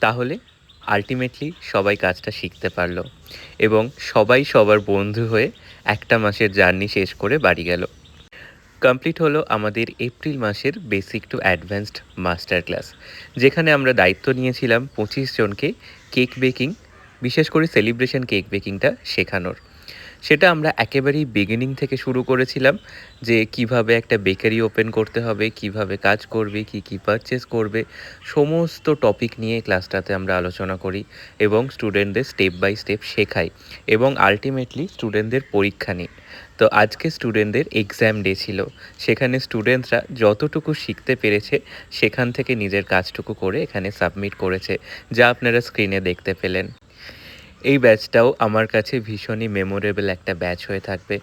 তাহলে আল্টিমেটলি সবাই কাজটা শিখতে পারলো এবং সবাই সবার বন্ধু হয়ে একটা মাসের জার্নি শেষ করে বাড়ি গেল। কমপ্লিট হলো আমাদের এপ্রিল মাসের basic to advanced master class, যেখানে আমরা দায়িত্ব নিয়েছিলাম 25 জনকে কেক বেকিং, বিশেষ করে সেলিব্রেশন কেক বেকিংটা শেখানোর। সেটা আমরা একেবারেই বিগিনিং থেকে শুরু করেছিলাম, যে কিভাবে একটা বেকারি ওপেন করতে হবে, কিভাবে কাজ করবে, কি কি পারচেস করবে, সমস্ত টপিক নিয়ে ক্লাসটাতে আমরা আলোচনা করি এবং স্টুডেন্টদের স্টেপ বাই স্টেপ শেখাই এবং আলটিমেটলি স্টুডেন্টদের পরীক্ষা নিই। তো আজকে স্টুডেন্টদের এক্সাম ডে ছিল, সেখানে স্টুডেন্টরা যতটুকু শিখতে পেরেছে সেখান থেকে নিজের কাজটুকু করে এখানে সাবমিট করেছে, যা আপনারা স্ক্রিনে দেখতে পেলেন। এই ব্যাচটাও আমার কাছে ভীষণই মেমোরেবল একটা ব্যাচ হয়ে থাকবে।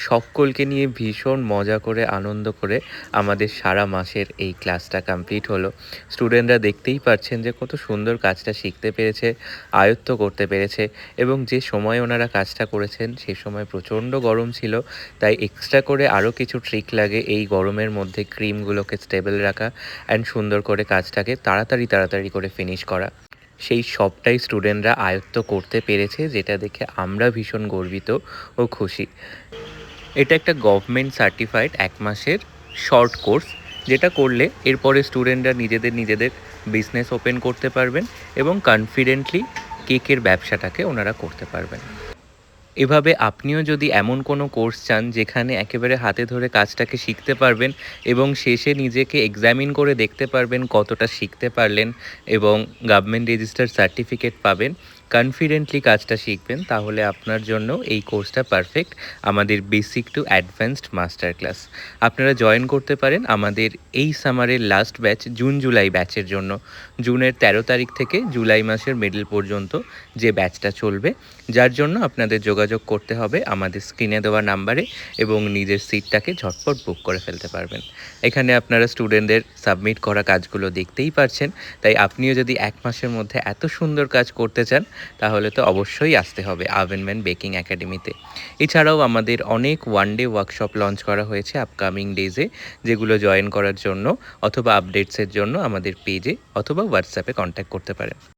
সকলকে নিয়ে ভীষণ মজা করে আনন্দ করে আমাদের সারা মাসের এই ক্লাসটা কমপ্লিট হলো। স্টুডেন্টরা দেখতেই পাচ্ছেন যে কত সুন্দর কাজটা শিখতে পেরেছে, আয়ত্ত করতে পেরেছে এবং যে সময় ওনারা কাজটা করেছেন সেই সময় প্রচণ্ড গরম ছিল, তাই এক্সট্রা করে আরও কিছু ট্রিক লাগে এই গরমের মধ্যে ক্রিমগুলোকে স্টেবল রাখা অ্যান্ড সুন্দর করে কাজটাকে তাড়াতাড়ি করে ফিনিশ করা। সেই সবটাই স্টুডেন্টরা আয়ত্ত করতে পেরেছে, যেটা দেখে আমরা ভীষণ গর্বিত ও খুশি। এটা একটা গভর্নমেন্ট সার্টিফাইড 1 মাসের শর্ট কোর্স, যেটা করলে এরপরে স্টুডেন্টরা নিজেদের বিজনেস ওপেন করতে পারবেন এবং কনফিডেন্টলি কেকের ব্যবসাটাকে ওনারা করতে পারবেন। এভাবে আপনিও যদি এমন কোনো কোর্স চান যেখানে একেবারে হাতে ধরে কাজটাকে শিখতে পারবেন এবং শেষে নিজেকে এক্সামিন করে দেখতে পারবেন কতটা শিখতে পারলেন এবং গভর্নমেন্ট রেজিস্টার সার্টিফিকেট পাবেন, কনফিডেন্টলি কাজটা শিখবেন, তাহলে আপনার জন্য এই কোর্সটা পারফেক্ট। আমাদের basic to advanced master class আপনারা জয়েন করতে পারেন আমাদের এই সামারের লাস্ট ব্যাচ জুন জুলাই ব্যাচের জন্য। জুনের 13 তারিখ থেকে জুলাই মাসের মিডল পর্যন্ত যে ব্যাচটা চলবে, যার জন্য আপনাদের যোগাযোগ করতে হবে আমাদের স্ক্রিনে দেওয়া নাম্বারে এবং নিজের সিটটাকে ঝটপট বুক করে ফেলতে পারবেন। এখানে আপনারা স্টুডেন্টদের সাবমিট করা কাজগুলো দেখতেই পারছেন, তাই আপনিও যদি 1 মাসের মধ্যে এত সুন্দর কাজ করতে চান তাহলে তো অবশ্যই আসতে হবে আভেনম্যান বেকিং একাডেমিতে। এছাড়াও আমাদের অনেক ওয়ান ডে ওয়ার্কশপ লঞ্চ করা হয়েছে আপকামিং ডেজে, যেগুলো জয়েন করার জন্য অথবা আপডেটসের জন্য আমাদের পেজে অথবা হোয়াটসঅ্যাপে কন্ট্যাক্ট করতে পারেন।